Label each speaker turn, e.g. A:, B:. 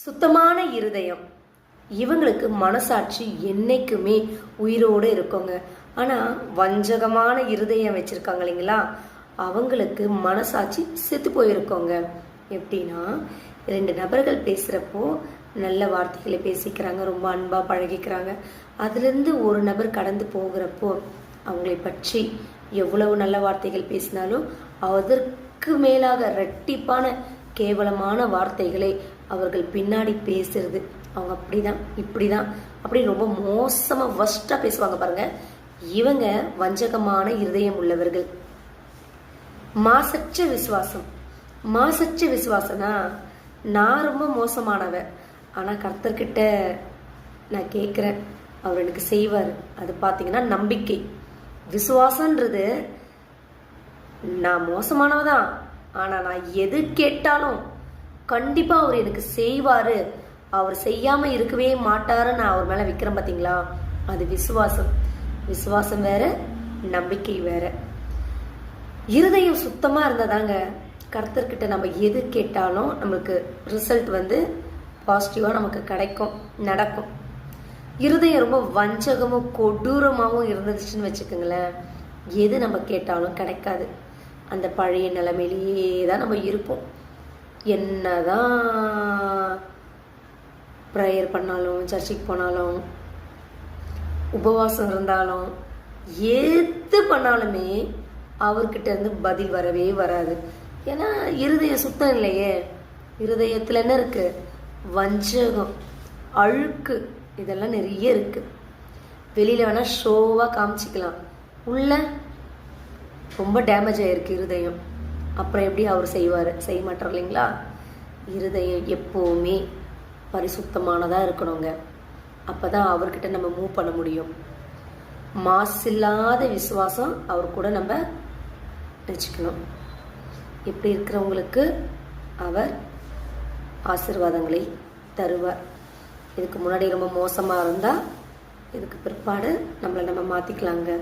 A: சுத்தமான இருதயம், இவங்களுக்கு மனசாட்சி என்னைக்குமே உயிரோடு இருக்குங்க. ஆனால் வஞ்சகமான இருதயம் வச்சுருக்காங்க இல்லைங்களா, அவங்களுக்கு மனசாட்சி செத்து போயிருக்கோங்க. எப்படின்னா, 2 நபர்கள் பேசுகிறப்போ நல்ல வார்த்தைகளை பேசிக்கிறாங்க, ரொம்ப அன்பாக பழகிக்கிறாங்க. அதுலேருந்து ஒரு நபர் கடந்து போகிறப்போ அவங்களை பற்றி எவ்வளவு நல்ல வார்த்தைகள் பேசினாலும் அதற்கு மேலாக இரட்டிப்பான கேவலமான வார்த்தைகளை அவர்கள் பின்னாடி பேசுறது. அவங்க அப்படிதான் இப்படிதான் அப்படின்னு ரொம்ப மோசமாக வஸ்ட்டாக பேசுவாங்க பாருங்க. இவங்க வஞ்சகமான இருதயம் உள்ளவர்கள். மாசற்ற விசுவாசம். மாசற்ற விசுவாசம்னா, நான் ரொம்ப மோசமானவ, ஆனால் கர்த்தர்கிட்ட நான் கேட்குறேன், அவர் எனக்கு செய்வார். அது பார்த்தீங்கன்னா நம்பிக்கை. விசுவாசன்றது, நான் மோசமானவ தான், ஆனால் நான் எது கேட்டாலும் கண்டிப்பாக அவர் எனக்கு செய்வார், அவர் செய்யாமல் இருக்கவே மாட்டாருன்னு நான் அவர் மேலே வைக்கிறேன் பார்த்தீங்களா, அது விசுவாசம். விசுவாசம் வேற, நம்பிக்கை வேற. இருதயம் சுத்தமாக இருந்ததாங்க கர்த்தர்கிட்ட நம்ம எது கேட்டாலும் நம்மளுக்கு ரிசல்ட் பாசிட்டிவாக நமக்கு கிடைக்கும், நடக்கும். இருதயம் ரொம்ப வஞ்சகமும் கொடூரமாகவும் இருந்துச்சுன்னு வச்சுக்கோங்களேன், எது நம்ம கேட்டாலும் கிடைக்காது. அந்த பழைய நிலைமையிலேயே தான் நம்ம இருப்போம். என்னதான் ப்ரேயர் பண்ணாலும், சர்ச்சுக்கு போனாலும், உபவாசம் இருந்தாலும், எது பண்ணாலுமே அவர்கிட்ட இருந்து பதில் வரவே வராது. ஏன்னா இருதயம் சுத்தம் இல்லையே. இருதயத்தில் என்ன இருக்கு? வஞ்சகம், அழுக்கு, இதெல்லாம் நிறைய இருக்கு. வெளியில வேணா ஷோவாக காமிச்சிக்கலாம், உள்ள ரொம்ப டேமேஜ் ஆயிருக்கு இருதயம். அப்புறம் எப்படி அவர் செய்வார்? செய்ய மாட்டார் இல்லைங்களா. இருதயம் எப்போவுமே பரிசுத்தமானதாக இருக்கணுங்க. அப்போ தான் அவர்கிட்ட நம்ம மூவ் பண்ண முடியும். மாசில்லாத விசுவாசம் அவர் கூட நம்ம வச்சுக்கணும். இப்படி இருக்கிறவங்களுக்கு அவர் ஆசீர்வாதங்களை தருவார். இதுக்கு முன்னாடி ரொம்ப மோசமாக இருந்தால் இதுக்கு பிற்பாடு நம்மளை நம்ம மாற்றிக்கலாங்க.